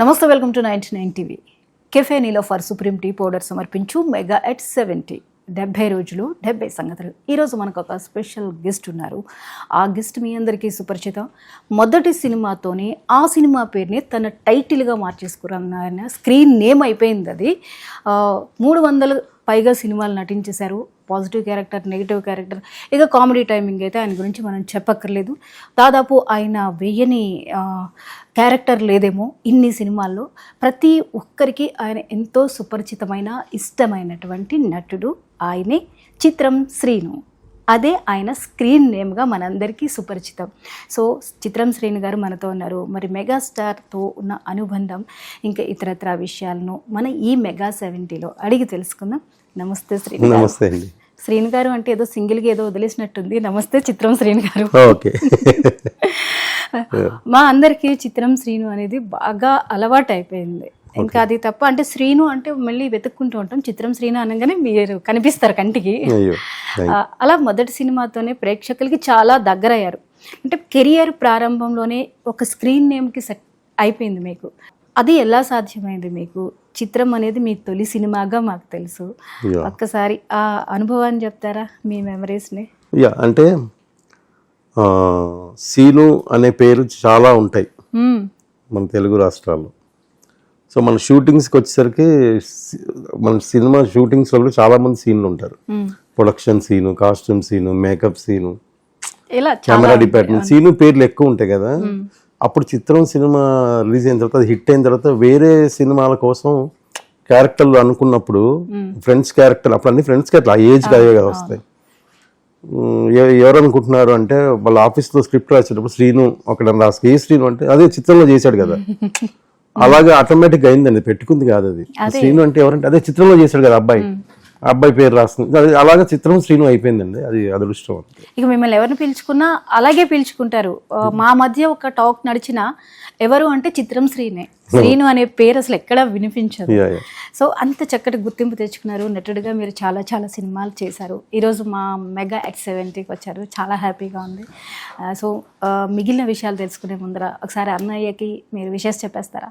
నమస్తే, welcome to 99 TV. Cafe Niloufer supreme tea powder సమర్పించు mega at 70 70 రోజులు 70 సంగతులు. ఈరోజు మనకు ఒక స్పెషల్ గెస్ట్ ఉన్నారు. ఆ గెస్ట్ మీ అందరికీ సుపరిచితం. మొదటి సినిమాతోనే ఆ సినిమా పేరుని తన టైటిల్గా మార్చేసుకున్న స్క్రీన్ నేమ్ అయిపోయింది అది. 300 పైగా సినిమాలు నటించేశారు. పాజిటివ్ క్యారెక్టర్, నెగిటివ్ క్యారెక్టర్, ఇక కామెడీ టైమింగ్ అయితే ఆయన గురించి మనం చెప్పక్కర్లేదు. దాదాపు ఆయన వెయ్యని క్యారెక్టర్ లేదేమో ఇన్ని సినిమాల్లో. ప్రతి ఒక్కరికి ఆయన ఎంతో సుపరిచితమైన ఇష్టమైనటువంటి నటుడు. ఆయనే చిత్రం శ్రీను. అదే ఆయన స్క్రీన్ నేమ్గా మనందరికీ సుపరిచితం. సో చిత్రం శ్రీను గారు మనతో ఉన్నారు. మరి మెగాస్టార్తో ఉన్న అనుబంధం, ఇంకా ఇతరత్ర విషయాలను మన ఈ మెగా 70లో అడిగి తెలుసుకుందాం. నమస్తే శ్రీను. నమస్తే అండి. శ్రీను గారు అంటే ఏదో సింగిల్గా ఏదో వదిలేసినట్టుంది. నమస్తే చిత్రం శ్రీను గారు. ఓకే. మా అందరికీ చిత్రం శ్రీను అనేది బాగా అలవాటు అయిపోయింది. ఇంకా అది తప్ప అంటే శ్రీను అంటే మళ్ళీ వెతుక్కుంటూ ఉంటాం. చిత్రం శ్రీను అనగానే మీరు కనిపిస్తారు కంటికి. అలా మొదటి సినిమాతోనే ప్రేక్షకులకి చాలా దగ్గర అయ్యారు. అంటే కెరియర్ ప్రారంభంలోనే ఒక స్క్రీన్ నేమ్కి సెట్ అయిపోయింది మీకు. అది ఎలా సాధ్యమైంది మీకు? చిత్రం అనేది మీ తొలి సినిమాగా మాకు తెలుసు. ఒక్కసారి ఆ అనుభవాన్ని చెప్తారా, మీ మెమరీస్ని? అంటే సీను అనే పేరు చాలా ఉంటాయి మన తెలుగు రాష్ట్రాల్లో. సో మన షూటింగ్స్కి వచ్చేసరికి మన సినిమా షూటింగ్స్ వల్ల చాలా మంది సీన్లు ఉంటారు. Production scene, costume scene, makeup scene, camera department scene పేర్లు ఎక్కువ ఉంటాయి కదా. అప్పుడు చిత్రం సినిమా రిలీజ్ అయిన తర్వాత, హిట్ అయిన తర్వాత వేరే సినిమాల కోసం క్యారెక్టర్లు అనుకున్నప్పుడు ఫ్రెండ్స్ క్యారెక్టర్, అప్పుడు అన్ని ఫ్రెండ్స్ క్యారెక్టర్ ఆ ఏజ్కి అవే కదా వస్తాయి. ఎవరు అనుకుంటున్నారు అంటే వాళ్ళ ఆఫీస్లో స్క్రిప్ట్ రాసేటప్పుడు శ్రీను ఒకటి రాసి, ఏ శ్రీను అంటే అదే చిత్రంలో చేశాడు కదా, అలాగే ఆటోమేటిక్గా అయిందండి. పెట్టుకుంది కాదు అది. శ్రీను అంటే ఎవరంటే అదే చిత్రంలో చేశాడు కదా అబ్బాయి, అబ్బాయి పేరు రాస్తుంది. అలాగే చిత్రం శ్రీను అయిపోయిందండి. అది అదృష్టం. ఇక మిమ్మల్ని ఎవరిని పిలుచుకున్నా అలాగే పిలుచుకుంటారు. మా మధ్య ఒక టాక్ నడిచిన ఎవరు అంటే చిత్రం శ్రీనే. శ్రీను అనే పేరు అసలు ఎక్కడ వినిపించదు. సో అంత చక్కటి గుర్తింపు తెచ్చుకున్నారు. నటుడిగా మీరు చాలా చాలా సినిమాలు చేశారు. ఈరోజు మా మెగా ఎట్ 70కి వచ్చారు. చాలా హ్యాపీగా ఉంది. సో మిగిలిన విషయాలు తెలుసుకునే ముందర ఒకసారి అన్నయ్యకి మీరు విషయం చెప్పేస్తారా?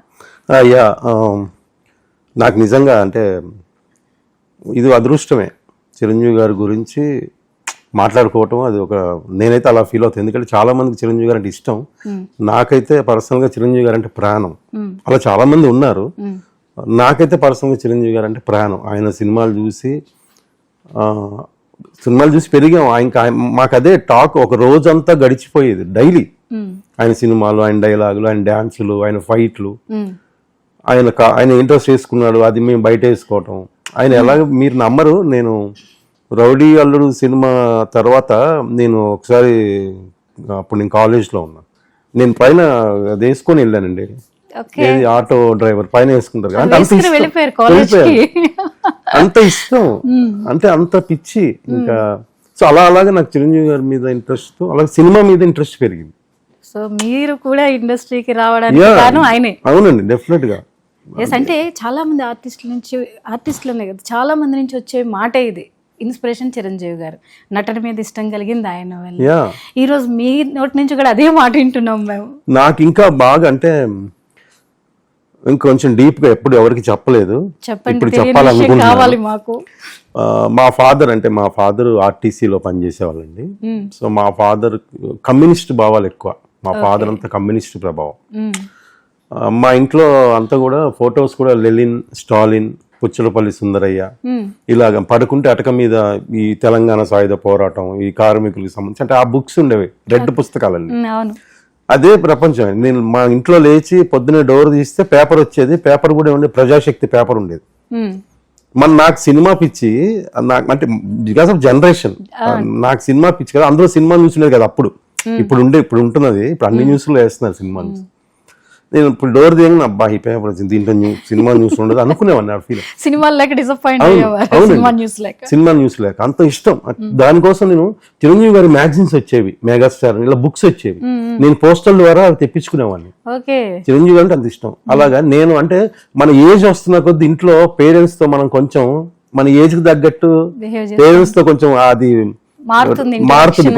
నాకు నిజంగా అంటే ఇది అదృష్టమే చిరంజీవి గారి గురించి మాట్లాడుకోవటం. అది ఒక, నేనైతే అలా ఫీల్ అవుతాను. ఎందుకంటే చాలా మందికి చిరంజీవి గారు అంటే ఇష్టం. నాకైతే పర్సనల్గా చిరంజీవి గారు అంటే ప్రాణం. అలా చాలా మంది ఉన్నారు. నాకైతే పర్సనల్గా చిరంజీవి గారు అంటే ప్రాణం. ఆయన సినిమాలు చూసి పెరిగాం. ఇంకా మాకు అదే టాక్ ఒక రోజంతా గడిచిపోయేది డైలీ. ఆయన సినిమాలు, ఆయన డైలాగులు, ఆయన డ్యాన్సులు, ఆయన ఫైట్లు, ఆయన ఇంట్రెస్ట్ వేసుకున్నాడు, అది మేము బయట వేసుకోవటం. ఆయన ఎలాగ మీరు నమ్మరు, నేను రౌడీ అల్లుడు సినిమా తర్వాత నేను ఒకసారి, అప్పుడు నేను కాలేజ్లో ఉన్నా, నేను పైన అది వేసుకొని వెళ్ళానండి. ఆటో డ్రైవర్ పైన వేసుకుంటారు. అంటే అంత ఇష్టం, అంటే అంత పిచ్చి. ఇంకా సో అలాగే నాకు చిరంజీవి గారి మీద ఇంట్రెస్ట్, అలాగే సినిమా మీద ఇంట్రెస్ట్ పెరిగింది. సో మీరు కూడా ఇండస్ట్రీకి రావడానికి కారణం ఆయనే. అవునండి, డెఫినెట్ గా. అంటే చాలా మంది ఆర్టిస్టులనే కదా, చాలా మంది నుంచి వచ్చే మాట ఇది. ఇన్స్పిరేషన్ చిరంజీవి గారు, నటన మీద ఇష్టం కలిగింది ఆయన వల్ల. ఈ రోజు మీ నోటి నుంచి కూడా అదే మాట వింటున్నాం మేము. నాకు ఇంకా బాగా అంటే ఇంకొంచెం డీప్ గా ఎప్పుడు ఎవరికి చెప్పలేదు, ఇప్పుడు చెప్పాలనుకుంటున్నాను. మాకు మా ఫాదర్ ఆర్టీసీలో పనిచేసేవాళ్ళండి. సో మా ఫాదర్ కమ్యూనిస్ట్ భావాలు ఎక్కువ. మా ఫాదర్ అంతా కమ్యూనిస్ట్ ప్రభావం. మా ఇంట్లో అంతా కూడా ఫొటోస్ కూడా లెనిన్, స్టాలిన్, పుచ్చలపల్లి సుందరయ్య, ఇలాగ పడుకుంటే అటక మీద ఈ తెలంగాణ సాయుధ పోరాటం, ఈ కార్మికులకు సంబంధించి అంటే ఆ బుక్స్ ఉండేవి, రెడ్ పుస్తకాలండి. అదే ప్రపంచం. నేను మా ఇంట్లో లేచి పొద్దున్నే డోర్ తీస్తే పేపర్ వచ్చేది. పేపర్ కూడా ఉండే ప్రజాశక్తి పేపర్ ఉండేది. నాకు సినిమా పిచ్చి, నాకు అంటే బికాస్ ఆఫ్ జనరేషన్, నాకు సినిమా పిచ్చి కదా. అందులో సినిమా న్యూస్ ఉండేది కదా అప్పుడు. ఇప్పుడు ఉంటున్నది, ఇప్పుడు అన్ని న్యూస్లో వేస్తున్నారు సినిమా న్యూస్. నేను ఇప్పుడు డోర్ తీయంగా అబ్బా ఈ పేపర్ వచ్చింది, దీంట్లో సినిమా న్యూస్ ఉండదు అనుకునేవాడిని. సినిమా న్యూస్ లేక అంత ఇష్టం. దానికోసం నేను చిరంజీవి గారి మ్యాగజైన్స్ వచ్చేవి, మెగాస్టార్ ఇలా బుక్స్ వచ్చేవి, నేను పోస్టల్ ద్వారా అవి తెప్పించుకునేవాడిని. చిరంజీవి గారు అంటే అంత ఇష్టం. అలాగా నేను అంటే మన ఏజ్ వస్తున్న కొద్ది ఇంట్లో పేరెంట్స్ తో మనం కొంచెం మన ఏజ్ కి తగ్గట్టు పేరెంట్స్ తో కొంచెం అది మారుతుంది.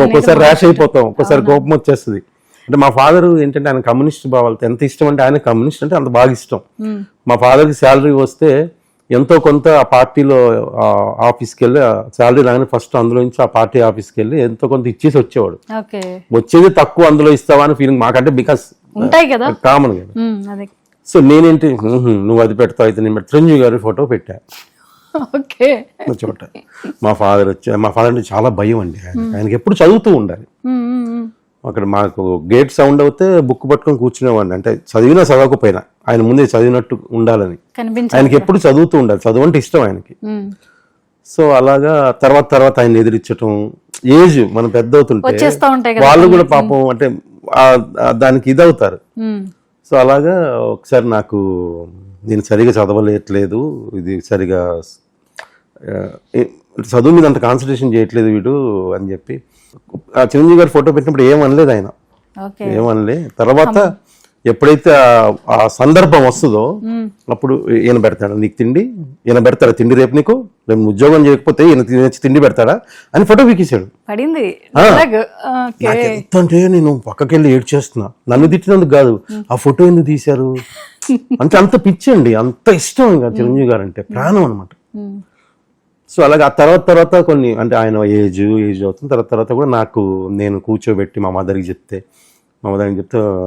ఒక్కోసారి ర్యాష్ అయిపోతాం, ఒక్కోసారి కోపం వచ్చేస్తుంది. అంటే మా ఫాదర్ ఏంటంటే ఆయన కమ్యూనిస్ట్ భావాలతో ఎంత ఇష్టం అంటే ఆయన కమ్యూనిస్ట్ అంటే అంత బాగా ఇష్టం. మా ఫాదర్కి శాలరీ వస్తే ఎంతో కొంత ఆ పార్టీలో ఆఫీస్కి వెళ్ళి శాలరీ రాగానే ఫస్ట్ అందులో నుంచి ఆ పార్టీ ఆఫీస్కి వెళ్ళి ఎంతో కొంత ఇచ్చేసి వచ్చేవాడు. వచ్చేది తక్కువ అందులో ఇస్తావా అని ఫీలింగ్ మాకంటే బికాస్ ఉంటాయి కదా కామన్ కదా. సో నేనేంటి నువ్వు అది పెడతావు అయితే నేను చిరంజీవి గారి ఫోటో పెట్టా చోట. మా ఫాదర్ అంటే చాలా భయం అండి ఆయనకి ఎప్పుడు చదువుతూ ఉండాలి. అక్కడ మాకు గేట్ సౌండ్ అవుతే బుక్ పట్టుకొని కూర్చునేవాడిని, అంటే చదివినా చదవకపోయినా ఆయన ముందే చదివినట్టు ఉండాలని. ఆయనకి ఎప్పుడు చదువుతూ ఉండాలి, చదువు అంటే ఇష్టం ఆయనకి. సో అలాగా తర్వాత ఆయన ఎదిరించటం, ఏజ్ మనం పెద్ద అవుతుంటే వాళ్ళు కూడా పాపం అంటే దానికి ఇదవుతారు. సో అలాగా ఒకసారి నాకు నేను సరిగా చదవలేట్లేదు, ఇది సరిగా చదువు మీద అంత కాన్సన్ట్రేషన్ చేయట్లేదు వీడు అని చెప్పి ఆ చిరంజీవి గారి ఫోటో పెట్టినప్పుడు ఏమనలేదు ఆయన, ఏమనలే. తర్వాత ఎప్పుడైతే ఆ సందర్భం వస్తుందో అప్పుడు ఈయన పెడతాడు నీకు తిండి, ఈయన పెడతాడా తిండి రేపు నీకు, రేపు ఉద్యోగం చేయకపోతే ఈయన తిండి పెడతాడా అని ఫోటో పీకేశాడు. ఎంత అంటే నేను పక్కకెళ్ళి ఏడ్చేస్తున్నా, నన్ను తిట్టినందుకు కాదు ఆ ఫోటో ఎందుకు తీశారు అంటే అంత పిచ్చండి, అంత ఇష్టం ఇంకా చిరంజీవి గారు అంటే ప్రాణం అనమాట. సో అలాగే ఆ తర్వాత కొన్ని అంటే ఆయన ఏజ్ అవుతుంది తర్వాత కూడా నాకు నేను కూర్చోబెట్టి మా మదర్కి చెప్తే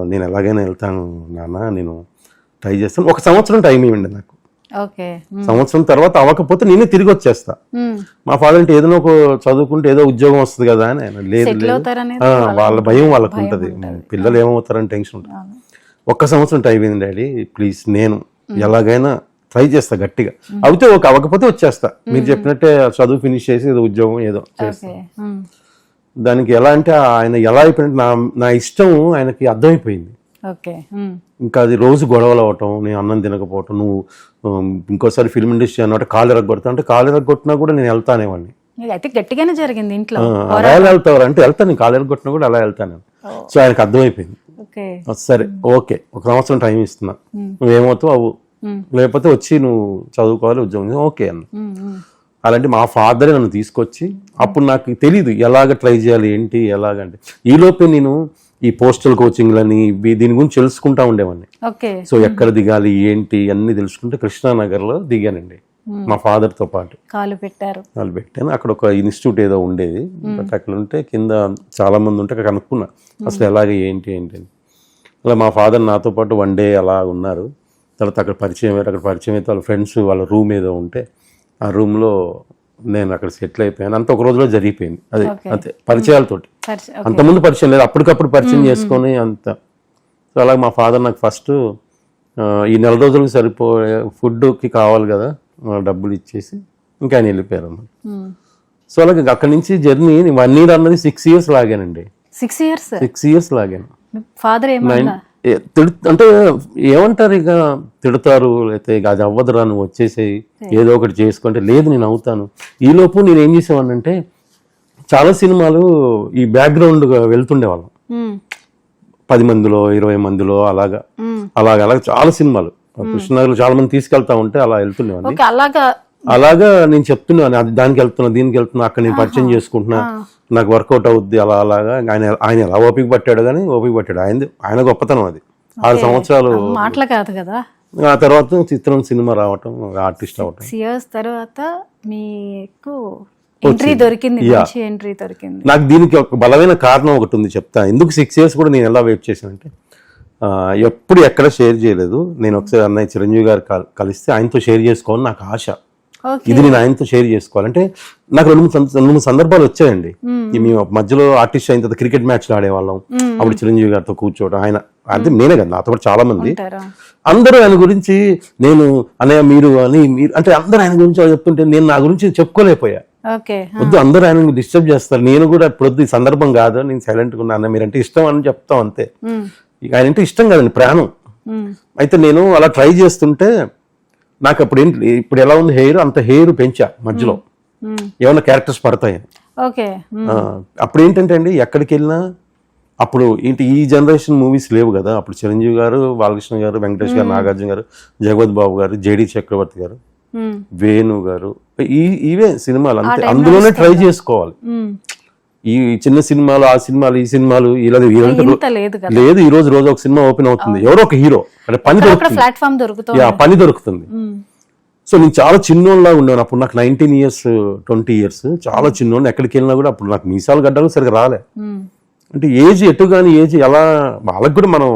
నేను ఎలాగైనా వెళ్తాను నాన్న, నేను ట్రై చేస్తాను, 1 సంవత్సరం టైం ఇవ్వండి నాకు, సంవత్సరం తర్వాత అవ్వకపోతే నేనే తిరిగి వచ్చేస్తా. మా ఫాదర్ అంటే ఏదైనా ఒక చదువుకుంటే ఏదో ఉద్యోగం వస్తుంది కదా అని ఆయన లేదు వాళ్ళ భయం వాళ్ళకు ఉంటుంది, పిల్లలు ఏమవుతారని టెన్షన్ ఉంటుంది. 1 సంవత్సరం టైం ఇవ్వండి డాడీ ప్లీజ్, నేను ఎలాగైనా ట్రై చేస్తా గట్టిగా, అవుతే అవ్వకపోతే వచ్చేస్తా, మీరు చెప్పినట్టే చదువు ఫినిష్ చేసి ఏదో ఉద్యోగం ఏదో చేస్తా. దానికి ఎలా అంటే ఆయన ఎలా అయిపోయినట్టు నా ఇష్టం ఆయనకి అర్థమైపోయింది. ఇంకా అది రోజు గొడవలు అవటం, నేను అన్నం తినకపోవటం, నువ్వు ఇంకోసారి ఫిల్మ్ ఇండస్ట్రీ అన్నట్టు కాలు ఎరగొడతా అంటే కాలు ఎరగొట్టినా కూడా నేను వెళ్తానేవాడిని. గట్టిగానే జరిగింది ఇంట్లో, అలా వెళ్తావు అంటే వెళ్తాను, కాలు ఎరగొట్టినా కూడా అలా వెళ్తాను. సో ఆయనకు అర్థమైపోయింది, సరే ఓకే 1 సంవత్సరం టైం ఇస్తున్నా, నువ్వేమవుతావు అవ్వు, లేకపోతే వచ్చి నువ్వు చదువుకోవాలి ఉద్యోగం ఓకే అన్న. అలాంటి మా ఫాదరే నన్ను తీసుకొచ్చి, అప్పుడు నాకు తెలీదు ఎలాగ ట్రై చేయాలి ఏంటి ఎలాగంటే, ఈలోపే నేను ఈ పోస్టల్ కోచింగ్లని దీని గురించి తెలుసుకుంటా ఉండేవాడిని. సో ఎక్కడ దిగాలి ఏంటి అన్ని తెలుసుకుంటే కృష్ణానగర్లో దిగానండి మా ఫాదర్ తో పాటు. కాలు పెట్టాను, అక్కడ ఒక ఇన్స్టిట్యూట్ ఏదో ఉండేది, బట్ అక్కడ ఉంటే కింద చాలా మంది ఉంటే అక్కడ కనుక్కున్నా అసలు ఎలాగ ఏంటి అని. అలా మా ఫాదర్ నాతో పాటు 1 డే అలా ఉన్నారు. తర్వాత అక్కడ పరిచయం అయితే వాళ్ళ ఫ్రెండ్స్ వాళ్ళ రూమ్ ఏదో ఉంటే ఆ రూమ్లో నేను అక్కడ సెటిల్ అయిపోయాను. అంత ఒక రోజులో జరిగిపోయింది, అది అంతే పరిచయాలతోటి. అంతకుముందు పరిచయం లేదు, అప్పటికప్పుడు పరిచయం చేసుకొని అంత. సో అలాగే మా ఫాదర్ నాకు ఫస్ట్ ఈ 4 రోజులకు సరిపోయే ఫుడ్కి కావాలి కదా డబ్బులు ఇచ్చేసి ఇంకా ఆయన వెళ్ళిపోయారు అన్నమాట. సో అలాగే అక్కడి నుంచి జర్నీ 1 year అన్నది 6 years లాగానండి. 6 years లాగాను. ఫాదర్ అంటే ఏమంటారు, ఇక తిడతారు, లేకపోతే ఇక అది అవ్వదురా నువ్వు వచ్చేసేయి ఏదో ఒకటి చేసుకుంటే, లేదు నేను అవుతాను. ఈలోపు నేను ఏం చేసేవాడినంటే చాలా సినిమాలు ఈ బ్యాక్గ్రౌండ్ వెళ్తుండేవాళ్ళం, 10 మందిలో 20 మందిలో అలాగా చాలా సినిమాలు కృష్ణనగర్లో చాలా మంది తీసుకెళ్తా ఉంటే అలా వెళ్తుండేవాడిని. అలాగా నేను చెప్తున్నాను దానికి వెళ్తున్నా దీనికి వెళ్తున్నా, అక్కడ నేను పరిచయం చేసుకుంటున్నా, నాకు వర్కౌట్ అవుద్ది అలాగా. ఆయన ఎలా ఓపిక పట్టాడు కానీ ఓపిక పట్టాడు, ఆయన గొప్పతనం అది. 6 సంవత్సరాలు మాటలు కాదు కదా. ఆ తర్వాత చిత్రం సినిమా రావటం, ఆర్టిస్ట్ అవటం. 6 years తర్వాత మీకు ఎంట్రీ దొరికింది. నాకు దీనికి ఒక బలమైన కారణం ఒకటి ఉంది, చెప్తా ఎందుకు 6 years కూడా నేను ఎలా వెయిట్ చేశానంటే, ఎప్పుడు ఎక్కడ షేర్ చేయలేదు. నేను ఒకసారి అన్నయ్య చిరంజీవి గారు కలిస్తే ఆయనతో షేర్ చేసుకోవాలని నాకు ఆశ. ఇది నేను ఆయనతో షేర్ చేసుకోవాలంటే నాకు 2-3 సందర్భాలు వచ్చాయండి. మేము మధ్యలో ఆర్టిస్ట్ అయిన తర్వాత క్రికెట్ మ్యాచ్లు ఆడేవాళ్ళం, అప్పుడు చిరంజీవి గారితో కూర్చోవడం. ఆయన అంటే నేనే కదా, నాతో పాటు చాలా మంది అందరూ ఆయన గురించి నేను అన్నయ్య మీరు అని అంటే అందరూ ఆయన గురించి చెప్తుంటే నేను నా గురించి చెప్పుకోలేకపోయా. వద్దు అందరూ ఆయన డిస్టర్బ్ చేస్తారు, నేను కూడా ఇప్పుడు వద్దు ఈ సందర్భం కాదు, నేను సైలెంట్గా ఉన్నా, అన్న మీరంటే ఇష్టం అని చెప్తాం అంతే. ఆయన అంటే ఇష్టం కాదండి, ప్రాణం. అయితే నేను అలా ట్రై చేస్తుంటే నాకు అప్పుడు ఇప్పుడు ఎలా ఉంది హెయిర్, అంత హెయిర్ పెంచా మధ్యలో, ఏమన్నా క్యారెక్టర్స్ పడతాయని. అప్పుడు ఏంటంటే అండి ఎక్కడికి వెళ్ళినా అప్పుడు ఏంటి ఈ జనరేషన్ మూవీస్ లేవు కదా, అప్పుడు చిరంజీవి గారు, బాలకృష్ణ గారు, వెంకటేష్ గారు, నాగార్జున గారు, జగవత్ బాబు గారు, జేడి చక్రవర్తి గారు, వేణు గారు, ఇవే సినిమాలు అంతే, అందులోనే ట్రై చేసుకోవాలి. ఈ చిన్న సినిమాలు ఆ సినిమాలు ఈ సినిమాలు ఇలా ఇంత లేదు కదా, లేదు. ఈ రోజు రోజు ఒక సినిమా ఓపెన్ అవుతుంది, ఎవరో ఒక హీరో అంటే పని దొరుకుతుంది, ప్లాట్ఫామ్ దొరుకుతుంది, పని దొరుకుతుంది. సో నేను చాలా చిన్నోళ్ళలా ఉండేవాను అప్పుడు, నాకు 19 years 20 years, చాలా చిన్నోళ్ళు. ఎక్కడికి వెళ్ళినా కూడా అప్పుడు నాకు మీసాలు గడ్డలు సరిగ్గా రాలే. అంటే ఏజ్ ఎటుగాని ఏజ్ ఎలా వాళ్ళకి కూడా మనం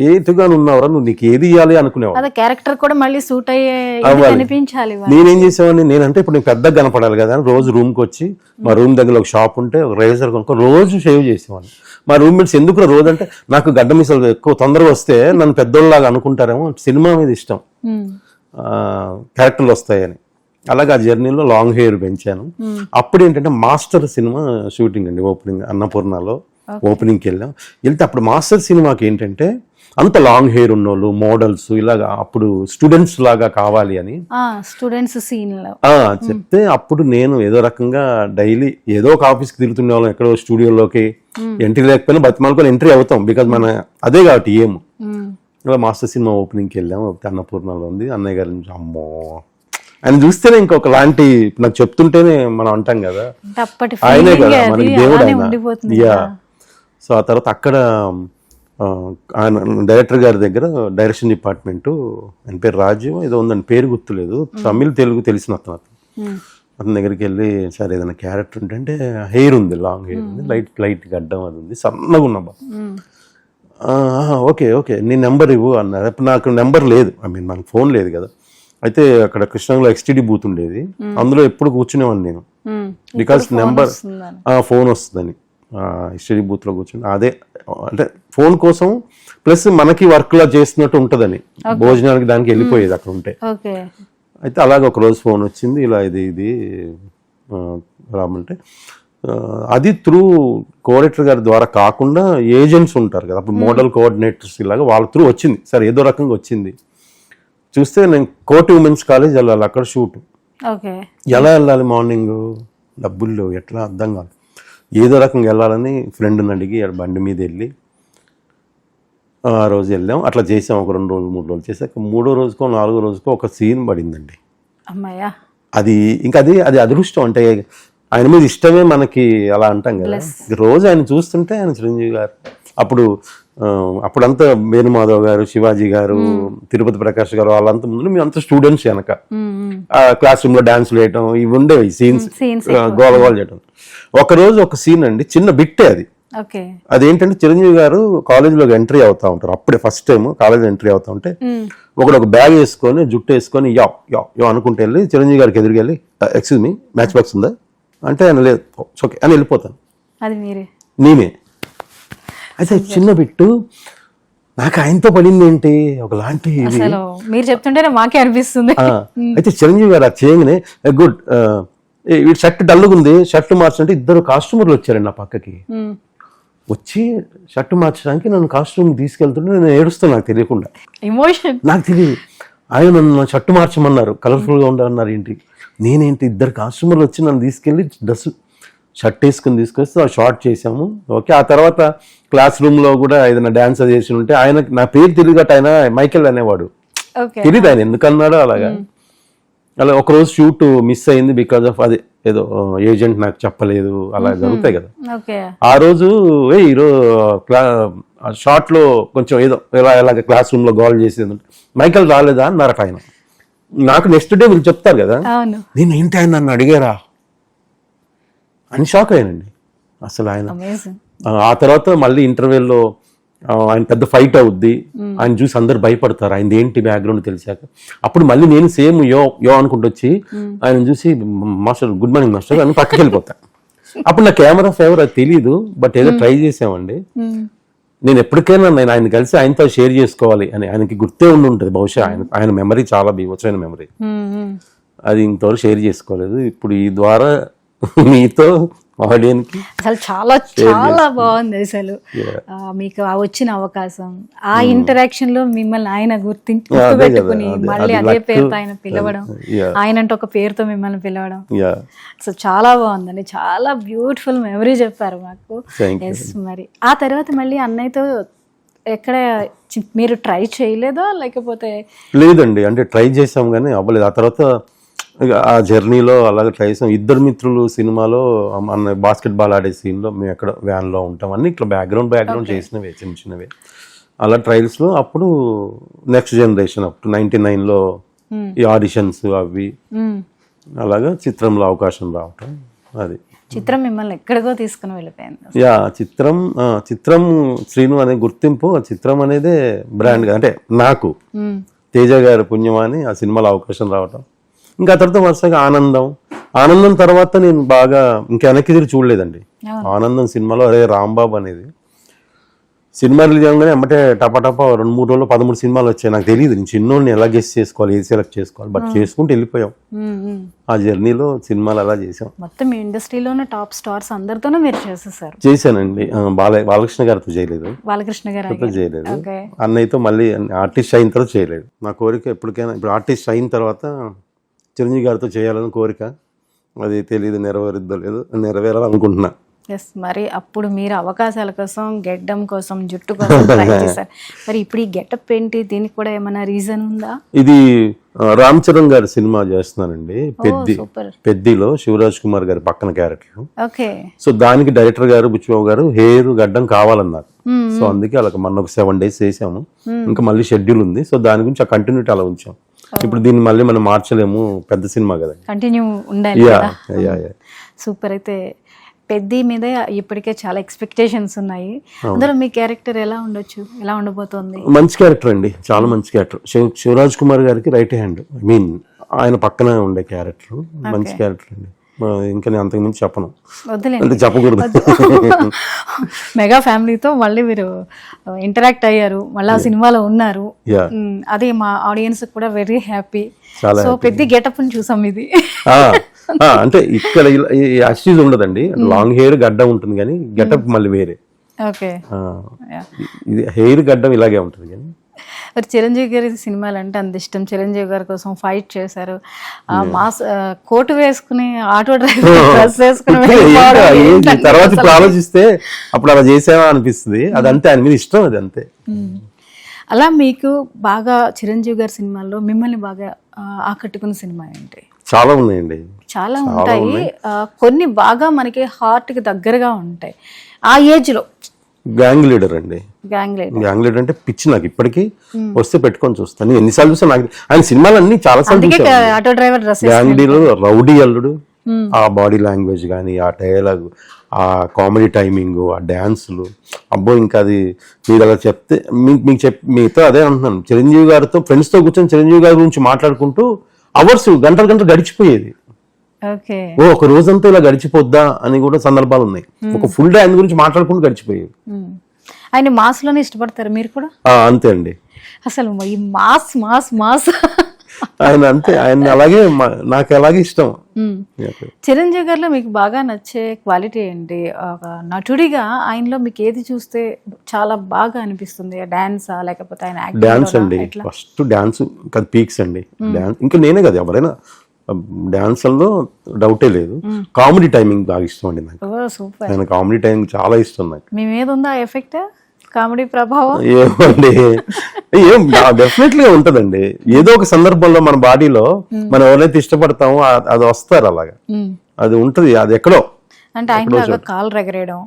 ఏ ఎటుగాని ఉన్నావరా నువ్వు, నీకు ఏది ఇవ్వాలి అనుకునేవాడు. అదే క్యారెక్టర్ కూడా మళ్ళీ సూట్ అయ్యే అనిపించాలి. నేనేం చేసేవాడిని, నేనంటే ఇప్పుడు నేను పెద్దగా కనపడాలి కదా అని రోజు రూమ్కి వచ్చి మా రూమ్ దగ్గర ఒక షాప్ ఉంటే ఒక రేజర్ కొనుక్కో రోజు షేవ్ చేసేవాడిని. మా రూమ్మేట్స్ ఎందుకు రోజు అంటే నాకు గడ్డ మీసాలు ఎక్కువ తొందరగా వస్తే నన్ను పెద్దోళ్ళలాగా అనుకుంటారేమో, సినిమా మీద ఇష్టం, క్యారెక్టర్లు వస్తాయని. అలాగే ఆ జర్నీలో లాంగ్ హెయిర్ పెంచాను. అప్పుడు ఏంటంటే మాస్టర్ సినిమా షూటింగ్ అండి, ఓపెనింగ్ అన్నపూర్ణలో ఓపెనింగ్కి వెళ్తే అప్పుడు మాస్టర్ సినిమాకి ఏంటంటే అంత లాంగ్ హెయిర్ ఉన్నోళ్ళు మోడల్స్ ఇలాగా అప్పుడు స్టూడెంట్స్ లాగా కావాలి అని స్టూడెంట్స్ సీన్ చెప్తే అప్పుడు నేను ఏదో రకంగా డైలీ ఏదో ఒక ఆఫీస్కి తిరుగుతుండే వాళ్ళం, ఎక్కడో స్టూడియోలోకి ఎంట్రీ లేకపోయినా బతిమాలకొని ఎంట్రీ అవుతాం, బికాజ్ మన అదే కాబట్టి ఏం. ఇలా మాస్టర్ సినిమా ఓపెనింగ్కి వెళ్ళాము, అన్నపూర్ణలో ఉంది. అన్నయ్య గారి నుంచి అమ్మో ఆయన చూస్తేనే ఇంకొక లాంటి, నాకు చెప్తుంటేనే మనం అంటాం కదా ఆయనే కదా మనకి దేవుడు ఆయన. యా. సో ఆ తర్వాత అక్కడ ఆయన డైరెక్టర్ గారి దగ్గర డైరెక్షన్ డిపార్ట్మెంట్, ఆయన పేరు రాజు ఏదో ఉందని, పేరు గుర్తులేదు, తమిళ్ తెలుగు తెలిసిన అతని దగ్గరికి వెళ్ళి సార్ ఏదైనా క్యారెక్టర్ ఉంటే హెయిర్ ఉంది, లాంగ్ హెయిర్ ఉంది, లైట్ గడ్డం అది ఉంది, సన్నగా ఉన్నబ్బా, ఓకే ఓకే నీ నెంబర్ ఇవ్వు అన్నారు. అప్పుడు నాకు నెంబర్ లేదు, నాకు ఫోన్ లేదు కదా. అయితే అక్కడ కృష్ణంలో XTD బూత్ ఉండేది, అందులో ఎప్పుడు కూర్చునేవాడిని నేను, బికాస్ నెంబర్ ఫోన్ వస్తుందని. XTD బూత్ లో కూర్చుని అదే అంటే ఫోన్ కోసం, ప్లస్ మనకి వర్క్ లా చేస్తున్నట్టు ఉంటదని, భోజనానికి దానికి వెళ్ళిపోయేది అక్కడ ఉంటే. అయితే అలాగే ఒక రోజు ఫోన్ వచ్చింది, ఇలా ఇది రామంటే అది త్రూ కోఆర్డినేటర్ గారి ద్వారా కాకుండా ఏజెంట్స్ ఉంటారు కదా అప్పుడు, మోడల్ కోఆర్డినేటర్స్ ఇలాగా వాళ్ళ త్రూ వచ్చింది. సరే ఏదో రకంగా వచ్చింది. చూస్తే నేను కోటి ఉమెన్స్ కాలేజ్ వెళ్ళాలి, అక్కడ షూట్. ఎలా వెళ్ళాలి, మార్నింగ్ డబ్బుల్లో ఎట్లా అర్థం కాదు, ఏదో రకంగా వెళ్ళాలని ఫ్రెండ్ని అడిగి బండి మీద వెళ్ళి ఆ రోజు వెళ్ళాం. అట్లా చేసాం, ఒక 2 రోజులు 3 రోజులు చేసాక 3వ రోజుకో 4వ రోజుకో ఒక సీన్ పడిందండి. అది ఇంకా అది అదృష్టం, అంటే ఆయన మీద ఇష్టమే మనకి అలా అంటాం కదా. రోజు ఆయన చూస్తుంటే ఆయన చిరంజీవి గారు అప్పుడంతా వేణుమాధవ్ గారు, శివాజీ గారు, తిరుపతి ప్రకాష్ గారు వాళ్ళంతా ముందు మేము అంతా స్టూడెంట్స్ వెనక క్లాస్ రూమ్ లో డాన్స్ వేయటం ఇవి ఉండేవి, సీన్స్ గోల చేయటం. ఒకరోజు ఒక సీన్ అండి, చిన్న బిట్టే అది. అదేంటంటే చిరంజీవి గారు కాలేజీలోకి ఎంట్రీ అవుతా ఉంటారు, అప్పుడే ఫస్ట్ టైం కాలేజ్ ఎంట్రీ అవుతా ఉంటే ఒక బ్యాగ్ వేసుకొని జుట్టు వేసుకొని యో అనుకుంటే వెళ్ళి చిరంజీవి గారికి ఎదురుగా వెళ్ళి ఎక్స్క్యూజ్ మీ మ్యాచ్ బాక్స్ ఉందా అంటే ఆయన లేదు ఓకే అని వెళ్ళిపోతాను, నేనే. అయితే చిన్న బిట్టు నాకు ఆయనతో పడింది ఏంటి ఒకలాంటి, మీరు చెప్తుంటే మాకే అనిపిస్తుంది. అయితే చిరంజీవి గారు అది చేయగానే గుడ్ వీడి షర్ట్ డల్లుగా ఉంది, షర్ట్ మార్చంటే 2 కాస్ట్యూమర్లు వచ్చారండి నా పక్కకి. వచ్చి షర్ట్ మార్చడానికి నన్ను కాస్ట్యూమ్ తీసుకెళ్తుంటే నేను ఏడుస్తాను, నాకు తెలియకుండా, ఎమోషన్ నాకు తెలియదు. ఆయన నన్ను షర్ట్ మార్చమన్నారు, కలర్ఫుల్గా ఉండాలన్నారు. ఏంటి నేనేంటి 2 కాస్ట్యూమర్లు వచ్చి నన్ను తీసుకెళ్ళి షర్ట్ వేసుకుని తీసుకొస్తే ఆ షార్ట్ చేసాము. ఓకే. ఆ తర్వాత క్లాస్ రూమ్లో కూడా ఏదైనా డ్యాన్స్ చేసి ఉంటే ఆయన నా పేరు తిరిగట, ఆయన మైకేల్ అనేవాడు, తెలియదు ఆయన ఎందుకన్నాడో అలాగా. అలా ఒకరోజు షూట్ మిస్ అయింది బికాజ్ ఆఫ్ అది ఏదో ఏజెంట్ నాకు చెప్పలేదు, అలా జరుగుతాయి కదా. ఆ రోజు ఈరోజు షార్ట్ లో కొంచెం ఏదో ఎలాగ క్లాస్ రూమ్ లో గోల్ చేసేది, మైకేల్ రాలేదా అన్నారట ఆయన. నాకు నెక్స్ట్ డే వీళ్ళు చెప్తారు కదా, నేను ఏంటి ఆయన నన్ను అడిగారా అని షాక్ అయ్యానండి అసలు ఆయన. ఆ తర్వాత మళ్ళీ ఇంటర్వ్యూలో ఆయన పెద్ద ఫైట్ అవుద్ది, ఆయన చూసి అందరు భయపడతారు, ఆయన ఏంటి బ్యాక్గ్రౌండ్ తెలిసాక. అప్పుడు మళ్ళీ నేను సేమ్ యో అనుకుంటూ వచ్చి ఆయన చూసి మాస్టర్ గుడ్ మార్నింగ్ మాస్టర్ అని పక్కకి వెళ్ళిపోతాను. అప్పుడు నా కెమెరా ఫేవర్ అది తెలియదు, బట్ ఏదో ట్రై చేసామండి. నేను ఎప్పటికైనా నేను ఆయన కలిసి ఆయనతో షేర్ చేసుకోవాలి అని ఆయనకి గుర్తే ఉండి ఉంటుంది బహుశా. ఆయన మెమరీ చాలా బీభత్సమైన మెమరీ, అది ఇంతవరకు షేర్ చేసుకోలేదు. ఇప్పుడు ఈ ద్వారా మీతో ఆడియన్స్ అసలు చాలా చాలా బాగుంది అసలు మీకు వచ్చిన అవకాశం. ఆ ఇంటరాక్షన్ లో మిమ్మల్ని ఆయన గుర్తుపెట్టుకుని మళ్ళీ అదే పేరుతో ఆయన పిలవడం, ఆయన అంటే ఒక పేరుతో మిమ్మల్ని పిలవడం, సో చాలా బాగుందండి. చాలా బ్యూటిఫుల్ మెమరీ చెప్పారు మాకు. ఎస్, మరి ఆ తర్వాత మళ్ళీ అన్నయ్యతో ఎక్కడ మీరు ట్రై చేయలేదా లేకపోతే? లేదండి, అంటే ట్రై చేసాం కానీ అవ్వలేదు. ఆ తర్వాత ఇక ఆ జర్నీలో అలాగే ట్రై చేసాం. ఇద్దరు మిత్రులు సినిమాలో మన బాస్కెట్బాల్ ఆడే సీన్లో మేము ఎక్కడ వ్యాన్లో ఉంటాం అన్ని ఇట్లా బ్యాక్గ్రౌండ్ చేసినవే చిన్న చిన్నవే అలా ట్రయల్స్లో. అప్పుడు నెక్స్ట్ జనరేషన్ అప్పుడు 99లో ఈ ఆడిషన్స్ అవి అలాగా చిత్రంలో అవకాశం రావటం. అది చిత్రం మిమ్మల్ని ఎక్కడికో తీసుకుని వెళ్ళిపోయింది. యా చిత్రం శ్రీను అనే గుర్తింపు, ఆ చిత్రం అనేదే బ్రాండ్ అంటే నాకు తేజ గారి పుణ్యమాని ఆ సినిమాలో అవకాశం రావటం. ఇంకా తర్వాత వరుసగా ఆనందం తర్వాత నేను బాగా ఇంకా వెనక్కి తిరిగి చూడలేదండి. ఆనందం సినిమాలో అరే రాంబాబు అనేది సినిమా రిలీజ్ అవ్వగానే ఎమ్మటే టపా 2-3 రోజుల్లో 13 సినిమాలు వచ్చాయి. నాకు తెలియదు నేను చిన్నోడిని ఎలా గెస్ట్ చేసుకోవాలి, ఏది సెలెక్ట్ చేసుకోవాలి, బట్ చేసుకుంటూ వెళ్ళిపోయాం. ఆ జర్నీలో సినిమాలు అలా చేసాం. మొత్తం ఇండస్ట్రీలోనే టాప్ స్టార్స్ అందరితోనూ మీరు చేశానండి. బాలకృష్ణ గారితో చేయలేదు, బాలకృష్ణ గారు చేయలేదు. అన్నయ్యతో మళ్ళీ ఆర్టిస్ట్ అయిన తర్వాత చేయలేదు. నా కోరిక ఎప్పటికైనా ఇప్పుడు ఆర్టిస్ట్ అయిన తర్వాత చిరంజీవి గారితో చేయాలని కోరిక. అది తెలియదు నెరవేరుద్దో లేదు, నెరవేరాలనుకుంటున్నా. మరి అప్పుడు మీరు అవకాశాల కోసం, గెడ్డం కోసం, జుట్టు కోసం ట్రై చేశారు. మరి ఇప్పుడు ఈ గెటప్ ఏంటి, దీనికి కూడా ఏమైనా రీజన్ ఉందా? ఇది రామ్ చరణ్ గారి సినిమా చేస్తున్నానండి, పెద్దిలో శివరాజ్ కుమార్ గారి పక్కన క్యారెక్టర్. ఓకే. సో దానికి డైరెక్టర్ గారు బుచ్చిబాబు గారు హెయిర్ గడ్డం కావాలన్నారు. సో అందుకే అలా మొన్న ఒక 7 days చేసాము. ఇంకా మళ్ళీ షెడ్యూల్ ఉంది. సో దాని గురించి ఆ కంటిన్యూటీ అలా ఉంచాం. ఇప్పుడు దీన్ని మళ్ళీ మనం మార్చలేము, పెద్ద సినిమా కదా, కంటిన్యూ ఉండాలి. సూపర్. అయితే పెద్ద మీద ఇప్పటికే చాలా ఎక్స్పెక్టేషన్స్ ఉన్నాయి. అందులో మీ క్యారెక్టర్ ఎలా ఉండొచ్చు, ఎలా ఉండబోతోంది? మంచి క్యారెక్టర్ అండి, చాలా మంచి క్యారెక్టర్. శివరాజ్ కుమార్ గారికి రైట్ హ్యాండ్, ఆయన పక్కన ఉండే క్యారెక్టర్ మంచి క్యారెక్టర్ అండి. ఇంకా నేను అంతకు మించి చెప్పను, అంటే చెప్పకూడదు. మెగా ఫ్యామిలీతో మళ్ళీ మీరు ఇంటరాక్ట్ అయ్యారు, మళ్ళీ ఆ సినిమాలో ఉన్నారు. అదే మా ఆడియన్స్ కూడా వెరీ హ్యాపీ. సో పెద్ద గెటప్ చూసాం ఇది. అంటే ఇక్కడ యాక్సిస్ ఉండదండి, లాంగ్ హెయిర్ గడ్డం ఉంటుంది కానీ గెటప్ మళ్ళీ వేరే. ఇది హెయిర్ గడ్డం ఇలాగే ఉంటుంది కానీ. మరి చిరంజీవి గారి సినిమాలు అంటే అంత ఇష్టం. చిరంజీవి గారి కోసం ఫైట్ చేశారు, మాస్ కోటు వేసుకుని ఆటో డ్రైవర్ డ్రెస్ వేసుకుని తర్వాత ఇప్పుడు ఆలోచిస్తే అప్పుడు అలా చేసావా అనిపిస్తుంది. అదంతే, ఆయన మీద ఇష్టం, అది అంతే. అలా మీకు బాగా చిరంజీవి గారి సినిమాల్లో మిమ్మల్ని బాగా ఆకట్టుకున్న సినిమా ఏంటి? చాలా ఉన్నాయండి, చాలా ఉంటాయి. కొన్ని బాగా మనకి హార్ట్ కి దగ్గరగా ఉంటాయి. ఆ ఏజ్ లో గ్యాంగ్ లీడర్ అండి. గ్యాంగ్ లీడర్ అంటే పిచ్చి నాకు, ఇప్పటికీ వస్తే పెట్టుకొని చూస్తాను. ఎన్నిసార్లు చూస్తాను, నాకు ఆయన సినిమాలన్నీ చాలా సార్లు చూసాను. Auto driver dress, gang leader, rowdy అల్లుడు, ఆ బాడీ లాంగ్వేజ్ కానీ, ఆ డైలాగ్, ఆ కామెడీ టైమింగ్, ఆ డాన్సులు, అబ్బో ఇంకా అది మీరు అలా చెప్తే మీతో అదే అంటున్నాను. చిరంజీవి గారితో ఫ్రెండ్స్తో కూర్చొని చిరంజీవి గారి గురించి మాట్లాడుకుంటూ అవర్స్ గంటలు గడిచిపోయేది. ఒక రోజంతా ఇలా గడిచిపోద్దా అని కూడా సందర్భాలు ఉన్నాయి. ఒక ఫుల్ డే ఆయన గురించి మాట్లాడుకుంటూ గడిచిపోయేది. ఆయన మాస్ లోనే ఇష్టపడతారు మీరు కూడా? అంతే అండి, అసలు ఈ మాస్ మాస్ మాస్ ఆయన అంతే, ఆయన అలాగే నాకు అలాగే ఇష్టం. చిరంజీవి గారిలో మీకు బాగా నచ్చే క్వాలిటీ ఏంటి? ఒక నటుడిగా ఆయనలో మీకు ఏది చూస్తే చాలా బాగా అనిపిస్తుంది? డాన్సా లేకపోతే ఆయన డాన్స్ అండి, ఫస్ట్ డాన్స్ ఇంకా పీక్స్ అండి. డాన్స్ ఇంకా నేనే కదా, ఎవరైనా డాన్స్లో డౌటే లేదు. కామెడీ టైమింగ్ బాగా ఇష్టం అండి నాకు. ఆయన కామెడీ టైమింగ్ చాలా ఇష్టం నాకు. మీ మీద ఉందా ఎఫెక్ట్, కామెడీ ప్రభావం? ఏమండి, డెఫినెట్లీ ఉంటదండి. ఏదో ఒక సందర్భంలో మన బాడీలో మనం ఎవరైతే ఇష్టపడతామో అది వస్తారు, అలాగా అది ఉంటది. అది ఎక్కడో అంటే ఆయన కాల్ రెగరేయడం,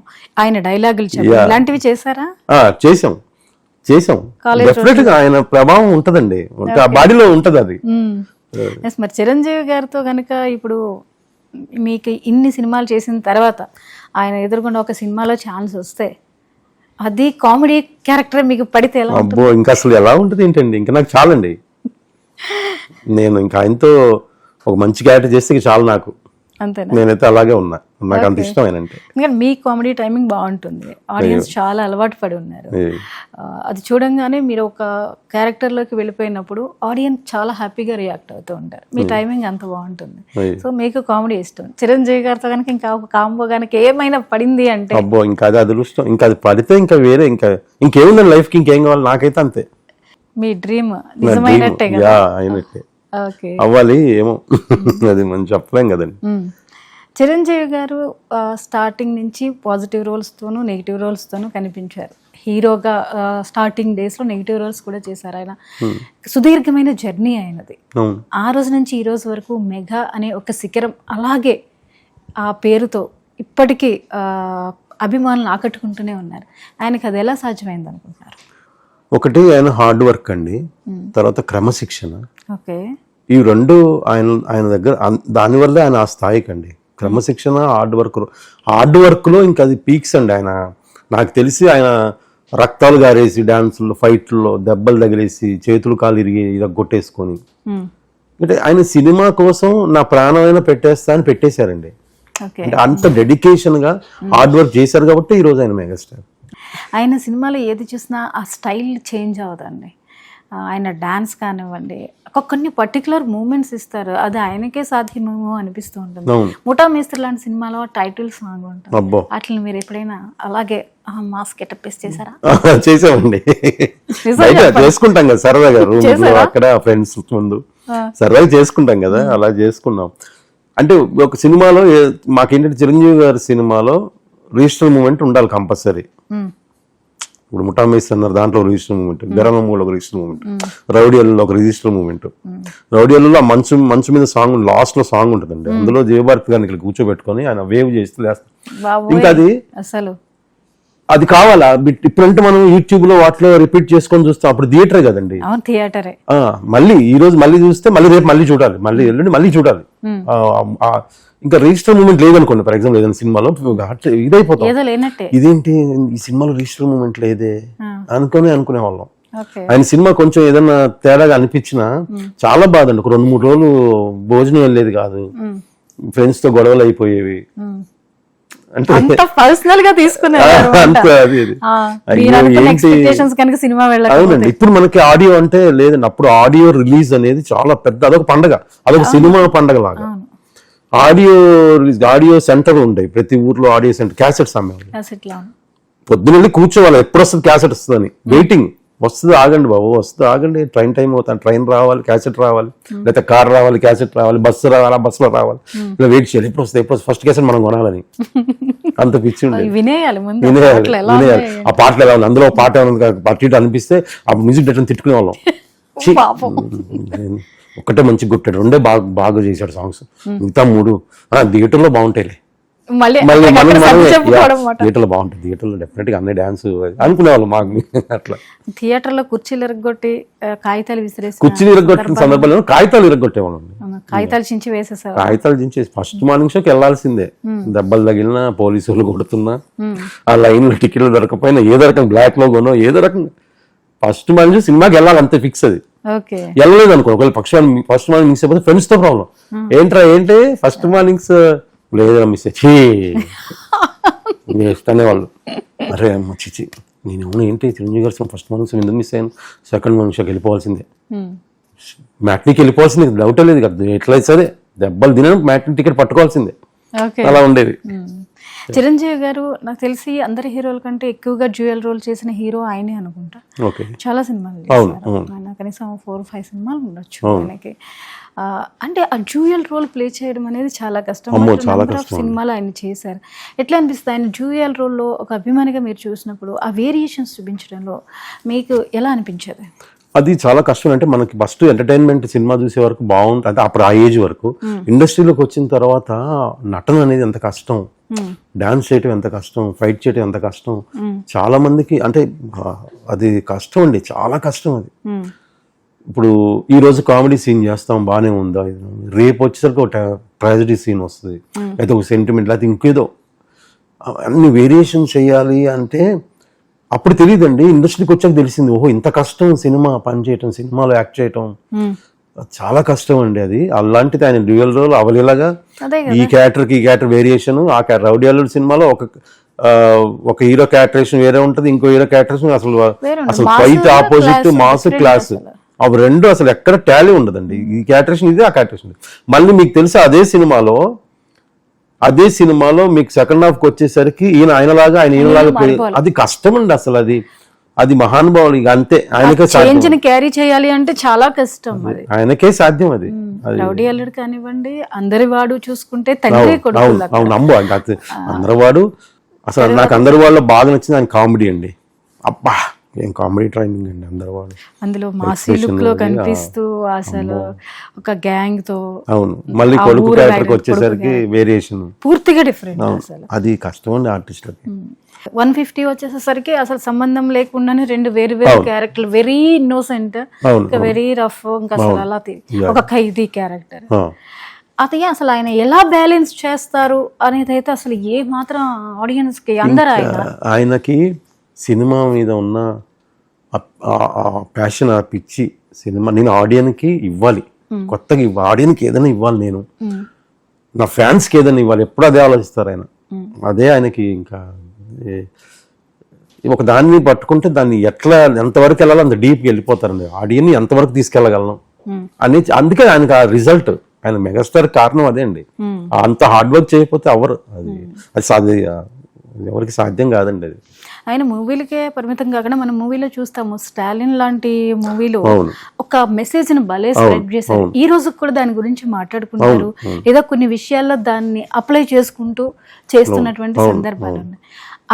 ఆయన డైలాగులు ఇలాంటివి చేశారా? చేసాం. డెఫినెట్ గా ఆయన ప్రభావం ఉంటదండి, ఆ బాడీలో ఉంటది అది. మరి చిరంజీవి గారితో కనుక ఇప్పుడు మీకు ఇన్ని సినిమాలు చేసిన తర్వాత ఆయన ఎదురుకుండా ఒక సినిమాలో ఛాన్స్ వస్తే, అది కామెడీ క్యారెక్టర్ మీకు పడితే ఎలా? అబ్బో, ఇంకా అసలు ఎలా ఉంటుంది ఏంటండి, ఇంకా నాకు చాలండి. నేను ఇంకా ఆయనతో ఒక మంచి క్యారెక్టర్ చేస్తే చాలు నాకు. అంతేనా? నేనైతే అలాగే ఉన్నా, నాకు అంత ఇష్టం ఆయన అంటే. ఎందుకంటే మీ కామెడీ టైమింగ్ బాగుంటుంది, ఆడియన్స్ చాలా అలవాటు పడి ఉన్నారు. అది చూడంగానే మీరు ఒక క్యారెక్టర్ లోకి వెళ్ళిపోయినప్పుడు ఆడియన్స్ చాలా హ్యాపీగా రియాక్ట్ అవుతూ ఉంటారు. మీ టైమింగ్ అంత బాగుంటుంది. సో మీకు కామెడీ ఇష్టం. చిరంజీవి గారితో కనుక ఇంకా కాంబో కనుక ఏమైనా పడింది అంటే, అబ్బో ఇంకా అది అదృష్టం. ఇంకా అది పడితే ఇంకా వేరే ఇంకేముందండి లైఫ్ కి, ఇంకేం కావాలి నాకైతే అంతే. మీ డ్రీమ్ నిజమైనట్టే కదా? అయినట్టే అవ్వాలి, ఏమో అది మనం చెప్పలేం కదండి. చిరంజీవి గారు స్టార్టింగ్ నుంచి పాజిటివ్ రోల్స్తోనూ నెగిటివ్ రోల్స్తోనూ కనిపించారు. హీరోగా స్టార్టింగ్ డేస్లో నెగిటివ్ రోల్స్ కూడా చేశారు ఆయన. సుదీర్ఘమైన జర్నీ అయినది. అవును. ఆ రోజు నుంచి ఈ రోజు వరకు మెగా అనే ఒక శిఖరం అలాగే ఆ పేరుతో ఇప్పటికీ అభిమానులు ఆకట్టుకుంటూనే ఉన్నారు. ఆయనకి అది ఎలా సాధ్యమైంది అనుకుంటున్నారు? ఒకటి ఆయన హార్డ్ వర్క్ అండి, తర్వాత క్రమశిక్షణ. ఓకే. ఈ రెండు ఆయన దగ్గర దానివల్లే ఆయన ఆ స్థాయికి అండి. క్రమశిక్షణ, హార్డ్ వర్క్ లో ఇంకా అది పీక్స్ అండి. ఆయన నాకు తెలిసి ఆయన రక్తాలు గారేసి డాన్సుల్లో, ఫైట్లో దెబ్బలు తగిలేసి చేతులు కాలు ఇరగొట్టేసుకొని అంటే ఆయన సినిమా కోసం నా ప్రాణమైన పెట్టేస్తా అని పెట్టేశారండి. అంటే అంత డెడికేషన్ గా హార్డ్ వర్క్ చేశారు కాబట్టి ఈ రోజు ఆయన మెగాస్టార్. ఆయన సినిమాలో ఏది చూసినా ఆ స్టైల్ చేంజ్ అవ్వదండి. ఆయన డాన్స్ కానివ్వండి, కొన్ని పర్టికులర్ మూమెంట్స్ ఇస్తారు, అది ఆయనకే సాధ్యమేమో అనిపిస్తూ ఉంటుంది. ముఠా మేస్త్రి లాంటి సినిమాలో టైటిల్ సాంగ్ ఉంటుంది, అట్లా మీరు ఎప్పుడైనా అలాగే మాస్క్ గెటప్ చేశారా? చేసామండి, చేసుకుంటాం కదా సరదాగా రూమ్ లో అక్కడ ఫ్రెండ్స్ ముందు సరదాగా చేసుకుంటాం కదా, అలా చేసుకున్నాం. అంటే ఒక సినిమాలో మాకేంటంటే చిరంజీవి గారి సినిమాలో రిజిస్టర్ మూమెంట్ ఉండాలి కంపల్సరీ. ఇప్పుడు ముఠా మేస్త్రి అన్నారు, దాంట్లో ఒక రిజిస్టర్ మూమెంట్, గరమూలో ఒక రిజిస్టర్ మూమెంట్, రౌడియల్లో ఒక రిజిస్టర్ మూమెంట్. రౌడియల్లో ఆ మంచు మీద సాంగ్ లాస్ట్ లో సాంగ్ ఉంటుందండి, అందులో జయభారత్ గారిని ఇక్కడ కూర్చోబెట్టుకొని ఆయన వేవ్ చేస్తూ లేస్తారు. ఇంకా అది అసలు అది కావాలా? ఇప్పుడంటే మనం యూట్యూబ్ లో వాటిలో రిపీట్ చేసుకొని చూస్తాం, అప్పుడు థియేటరే కదండి. థియేటరే. మళ్ళీ ఈ రోజు మళ్ళీ చూస్తే మళ్ళీ రేపు మళ్ళీ చూడాలి, మళ్ళీ ఎల్లుండి మళ్ళీ చూడాలి. ఇంకా రిజిస్టర్ మూమెంట్ లేదనుకోండి, ఫర్ ఎగ్జాంపుల్ ఏదైనా సినిమాలో ఇదైపోతాం, ఇదేంటి ఈ సినిమాలో రిజిస్టర్ మూమెంట్ లేదే అనుకునే వాళ్ళం. ఆయన సినిమా కొంచెం ఏదైనా తేడాగా అనిపించినా చాలా బాధ అండి. ఒక 2-3 రోజులు భోజనం వెళ్ళేది కాదు, ఫ్రెండ్స్ తో గొడవలు అయిపోయేవి. అవునండి. ఇప్పుడు మనకి ఆడియో అంటే లేదండి, అప్పుడు ఆడియో రిలీజ్ అనేది చాలా పెద్ద, అదొక పండగ, అదొక సినిమా పండగ లాగా. ఆడియో సెంటర్ ఉంటాయి ప్రతి ఊర్లో, ఆడియో సెంటర్, క్యాసెట్స్ అమ్మేవాళ్ళు. పొద్దున కూర్చోవాలి, ఎప్పుడు వస్తుంది క్యాసెట్ వస్తుందని వెయిటింగ్. వస్తుంది, ఆగండి బాబు, వస్తుంది ఆగండి, ట్రైన్ టైం అవుతాను, ట్రైన్ రావాలి, క్యాసెట్ రావాలి, లేకపోతే కార్ రావాలి, క్యాసెట్ రావాలి, బస్సు రావాలి, బస్సులో రావాలి, ఇలా వెయిట్ చేయాలి, ఎప్పుడు వస్తుంది, ఫస్ట్ క్యాసెట్ మనం కొనాలని అంత పిచ్చి ఉండేది. వినేయాలి, ఆ పాటలు ఎలా ఉంది, అందులో పాట అటు ఇటు అనిపిస్తే ఆ మ్యూజిక్ డైరెక్టర్ తిట్టుకునే వాళ్ళం. ఒక్కటే మంచి గుట్టాడు, రెండే బాగా చేశాడు సాంగ్స్, మిగతా 3 థియేటర్లో బాగుంటాయి, థియేటర్లో బాగుంటుంది, థియేటర్లో డెఫినెట్ గా అన్నీ డాన్స్ అనుకునేవాళ్ళం. మాకు అట్లా థియేటర్లో కుర్చీలు ఇరగొట్టి కాగితాలు విసిరేసి, కుర్చీలు ఇరగొట్టిన సందర్భంలో కాగితాలు ఇరగొట్టేవాళ్ళం, కాగితాలు చించి వేసేసారు. కాగితాలు చించేసి ఫస్ట్ మార్నింగ్ షోకి వెళ్లాల్సిందే, దెబ్బలు తగిలినా, పోలీసులు కొడుతున్నా, ఆ లైన్ లో టికెట్లు దొరకపోయినా, ఏదో రకం బ్లాక్ లో కొనో ఏదో రకం ఫస్ట్ మార్నింగ్ షో సినిమాకి వెళ్ళాలి, అంతే ఫిక్స్. అది వెళ్ళలేదు అనుకో, ఒకవేళ ఫస్ట్ మార్నింగ్ మిస్ అయిపోతే ఫ్రెండ్స్ తో ప్రాబ్లం, ఏంటి ఫస్ట్ మార్నింగ్స్ లేదా మిస్ ఇష్టనే వాళ్ళు, అరే చిచి నేను ఏంటి చిరంజీవి గారు ఫస్ట్ మార్నింగ్స్ ఎందుకు మిస్ అయ్యాను, సెకండ్ మార్నింగ్ షోకి వెళ్ళిపోవాల్సిందే, మ్యాట్నీకి వెళ్ళిపోవాల్సిందే, డౌట్ లేదు కదా, ఎట్లా సరే దెబ్బలు తినడం మ్యాట్నీ టికెట్ పట్టుకోవాల్సిందే, అలా ఉండేది. చిరంజీవి గారు నాకు తెలిసి అందరి హీరోల కంటే ఎక్కువగా డ్యూయల్ రోల్ చేసిన హీరో ఆయనే అనుకుంటా. చాలా సినిమాలు చేశారు, కనీసం 4-5 సినిమాలు ఉండొచ్చు ఆయనకి. అంటే ఆ డ్యూయల్ రోల్ ప్లే చేయడం అనేది చాలా కష్టం, సినిమాలు ఆయన చేశారు. ఎట్లా అనిపిస్తుంది ఆయన డ్యూయల్ రోల్లో ఒక అభిమానిగా మీరు చూసినప్పుడు ఆ వేరియేషన్స్ చూపించడంలో మీకు ఎలా అనిపించేది? అది చాలా కష్టం. అంటే మనకి ఫస్ట్ ఎంటర్టైన్మెంట్ సినిమా చూసే వరకు బాగుంటుంది, అంటే అప్పుడు ఆ ఏజ్ వరకు. ఇండస్ట్రీలోకి వచ్చిన తర్వాత నటన అనేది ఎంత కష్టం, డాన్స్ చేయటం ఎంత కష్టం, ఫైట్ చేయటం ఎంత కష్టం, చాలా మందికి అంటే అది కష్టం అండి, చాలా కష్టం అది. ఇప్పుడు ఈ రోజు కామెడీ సీన్ చేస్తాం బాగానే ఉందా, రేపు వచ్చేసరికి ఒక ట్రాజడీ సీన్ వస్తుంది, లేకపోతే ఒక సెంటిమెంట్, లేకపోతే ఇంకేదో అన్ని వేరియేషన్ చేయాలి అంటే అప్పుడు తెలియదండి. ఇండస్ట్రీకి వచ్చాక తెలిసింది, ఓహో ఇంత కష్టం సినిమా పని చేయటం, సినిమాలో యాక్ట్ చేయటం చాలా కష్టం అండి. అది అలాంటిది ఆయన డ్యూయల్ రోల్ అవలీలాగా ఈ క్యారెక్టర్ వేరియేషన్, ఆ రౌడీ అల్లుడు సినిమాలో ఒక హీరో క్యారెక్టరేషన్ వేరే ఉంటది, ఇంకో హీరో క్యారెక్టరేషన్ అసలు ఫైట్ ఆపోజిట్, మాస్ క్లాస్, అవి రెండు అసలు ఎక్కడ టాలీ ఉండదండి. ఈ క్యారెక్టరేషన్ ఇది, ఆ క్యారెక్టరేషన్. మళ్ళీ మీకు తెలుసా అదే సినిమాలో మీకు సెకండ్ హాఫ్ కి వచ్చేసరికి ఈయన ఆయనలాగా ఆయన ఈయనలాగా, అది కష్టం అండి అసలు. అది మహానుభావులు ఇక అంతే, ఆయనకే సాధ్యం. క్యారీ చేయాలి అంటే చాలా కష్టం, ఆయనకే సాధ్యం. అది రౌడీ అల్లుడు కానివ్వండి, అందరి వాడు చూసుకుంటే తండ్రి కొడుకు, అవును అందరి వాడు. అసలు నాకు అందరి వాళ్ళలో బాగా నచ్చింది ఆయన కామెడీ అండి. అబ్బా ఏం కామెడీ ట్రైనింగ్ అండి అందరు వాళ్ళు. అందులో మాసీ లుక్ లో కనిపిస్తూ అసలు ఒక గ్యాంగ్ తో. అవును, మళ్ళీ కొడుకు క్యారెక్టర్కి వచ్చేసరికి వేరియేషన్ పూర్తిగా డిఫరెంట్ అసలు. అది కష్టం అండి ఆర్టిస్ట్లకి. 150 వచ్చేసరికి అసలు సంబంధం లేకుండానే రెండు వేరు వేరు క్యారెక్టర్లు, వెరీ ఇన్నోసెంట్, ఇంకా వెరీ రఫ్, ఇంకా అసలు అలా ఒక ఖైదీ క్యారెక్టర్. అది అసలు ఆయన ఎలా బ్యాలెన్స్ చేస్తారు అనేది అయితే అసలు ఏ మాత్రం ఆడియన్స్ కి అందరూ ఆయనకి సినిమా మీద ఉన్న ప్యాషన్, ఆ పిచ్చి సినిమా నేను ఆడియన్కి ఇవ్వాలి, కొత్తగా ఇవ్వాలి, ఆడియన్కి ఏదైనా ఇవ్వాలి, నేను నా ఫ్యాన్స్కి ఏదైనా ఇవ్వాలి, ఎప్పుడు అదే ఆలోచిస్తారు ఆయన. అదే ఆయనకి ఇంకా ఒక దాన్ని పట్టుకుంటే దాన్ని ఎట్లా ఎంతవరకు వెళ్ళాలో అంత డీప్కి వెళ్ళిపోతారండి. ఆడియన్ని ఎంతవరకు తీసుకెళ్ళగలను అని. అందుకే ఆయనకి ఆ రిజల్ట్, ఆయన మెగాస్టార్ కారణం అదే అండి. అంత హార్డ్ వర్క్ చేయకపోతే ఎవరు అది ఎవరికి సాధ్యం కాదండి. అది ఆయన మూవీలకే పరిమితం కాకుండా మనం మూవీలో చూస్తాము, స్టాలిన్ లాంటి మూవీలో ఒక మెసేజ్ ని భలే స్ప్రెడ్ చేశారు. ఈ రోజు కూడా దాని గురించి మాట్లాడుకుంటారు, ఏదో కొన్ని విషయాల్లో దాన్ని అప్లై చేసుకుంటూ చేస్తున్నటువంటి సందర్భాలు ఉన్నాయి.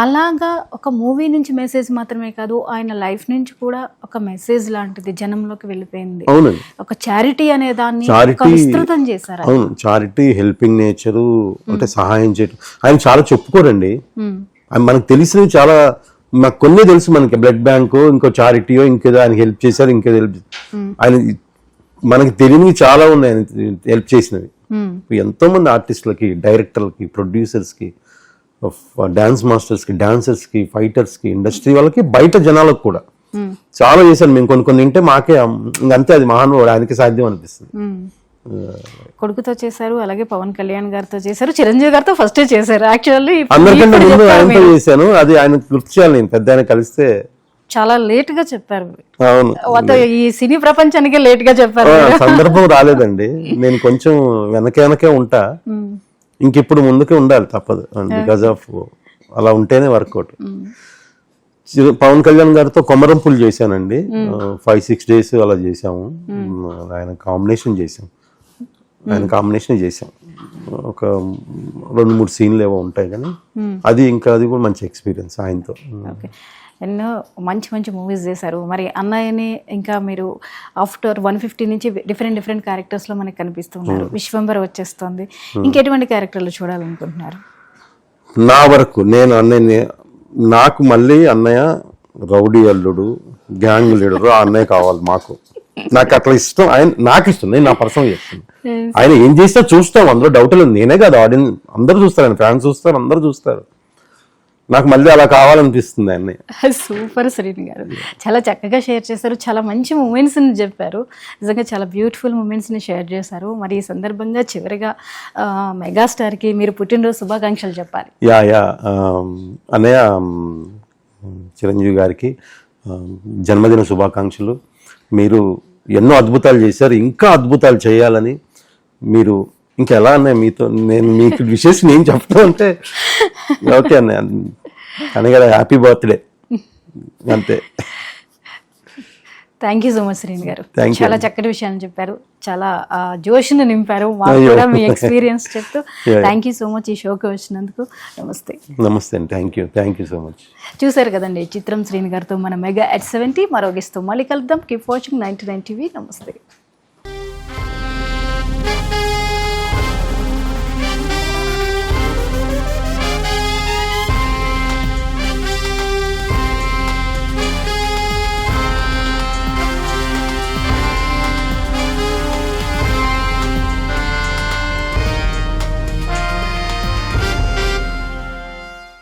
అలాగా ఒక మూవీ నుంచి మెసేజ్ మాత్రమే కాదు, ఆయన లైఫ్ నుంచి కూడా ఒక మెసేజ్ లాంటిది జనంలోకి వెళ్ళిపోయింది. ఒక చారిటీ అనే దాన్ని విస్తృతం చేశారు. అవును, చారిటీ, హెల్పింగ్ నేచరు, అంటే సహాయం చేయడం. ఆయన చాలా చెప్పుకోరండి, మనకు తెలిసినవి చాలా, మాకు కొన్ని తెలుసు, మనకి బ్లడ్ బ్యాంకు, ఇంకో చారిటీయో, ఇంకేదో ఆయన హెల్ప్ చేశారు, ఇంకేదో హెల్ప్. ఆయన మనకి తెలియనివి చాలా ఉన్నాయి ఆయన హెల్ప్ చేసినవి. ఎంతో మంది ఆర్టిస్టులకి, డైరెక్టర్లకి, ప్రొడ్యూసర్స్కి, డాన్స్ మాస్టర్స్కి, డాన్సర్స్కి, ఫైటర్స్కి, ఇండస్ట్రీ వాళ్ళకి, బయట జనాలకు కూడా చాలా చేశారు. మేము కొన్ని వింటే మాకే ఇంకంతే, అది మహానుభావుడు, ఆయనకి సాధ్యం అనిపిస్తుంది. కొడుకుతో చేశారు, అలాగే పవన్ కళ్యాణ్ గారితో చేశారు, చిరంజీవి గారితో ఫస్ట్ చేశారు. యాక్చువల్లీ అందరికంటే ముందు ఆయనతో చేశాను, అది ఆయన గుర్తు చేయాలి. నేను పెద్ద ఆయన కలిస్తే చాలా లేట్ గా చెప్పారు. అవును, ఈ సినీ ప్రపంచానికి లేట్ గా చెప్పారు. సందర్భం రాలేదండి, నేను కొంచెం వెనకే ఉంటా, ఇంకిప్పుడు ముందుకే ఉండాలి, తప్పదు. బికాజ్ ఆఫ్ అలా ఉంటేనే వర్కౌట్. పవన్ కళ్యాణ్ గారితో కొమరంపుల్ చేశానండి, 5-6 days అలా చేసాము. ఆయన కాంబినేషన్ చేసాం, ఒక 2-3 సీన్లు ఏవో ఉంటాయి కానీ అది కూడా మంచి ఎక్స్పీరియన్స్ ఆయనతో. ఎన్నో మంచి మంచి మూవీస్ చేశారు. మరి అన్నయ్యని ఇంకా మీరు ఆఫ్టర్ 150 నుంచి డిఫరెంట్ క్యారెక్టర్స్లో మనకి కనిపిస్తున్నారు. విశ్వంబర వచ్చేస్తుంది, ఇంకెటువంటి క్యారెక్టర్లు చూడాలనుకుంటున్నారు? నా వరకు నేను అన్నయ్య, నాకు మళ్ళీ అన్నయ్య రౌడీ అల్లుడు, గ్యాంగ్ లీడరు, ఆ అన్నయ్య కావాలి మాకు. నాకు అట్లా ఇష్టం, నాకు ఇష్టం, నేను నా పర్సనల్ చెప్తాను. ఆయన ఏం చేస్తే చూస్తాం, అందులో డౌట్ లేదు. నేనే కాదు, ఆడియన్స్ అందరూ చూస్తారు, ఆయన ఫ్యాన్స్ చూస్తారు, అందరూ చూస్తారు. నాకు మళ్ళీ అలా కావాలనిపిస్తుంది ఆయన్ని. సూపర్ శ్రీని గారు, చాలా చక్కగా షేర్ చేశారు, చాలా మంచి మూమెంట్స్ని చెప్పారు. నిజంగా చాలా బ్యూటిఫుల్ మూమెంట్స్ని షేర్ చేశారు. మరి ఈ సందర్భంగా చివరిగా మెగాస్టార్కి మీరు పుట్టినరోజు శుభాకాంక్షలు చెప్పాలి. యా అన్నయ్య, చిరంజీవి గారికి జన్మదిన శుభాకాంక్షలు. మీరు ఎన్నో అద్భుతాలు చేశారు, ఇంకా అద్భుతాలు చేయాలని. మీరు ఇంకా ఎలా అన్నయ్య, మీతో నేను మీకు విషెస్ నేను చెప్తా ఉంటే ఓకే అన్నయ్య, అనగా హ్యాపీ బర్త్డే అంతే. Thank you so much Srini గారు, చాలా చక్కటి విషయాన్ని చెప్పారు, చాలా జోష్ని నింపారు, మాకు కూడా మీ ఎక్స్పీరియన్స్ చెప్తూ. థ్యాంక్ యూ సో మచ్ ఈ షోకి వచ్చినందుకు. నమస్తే. నమస్తే అండి, థ్యాంక్ యూ సో మచ్. చూసారు కదండి, చిత్రం శ్రీని గారితో మన మెగా@70 మరో గెస్ట్తో మళ్ళీ కలుద్దాం. Keep watching 99 TV. నమస్తే.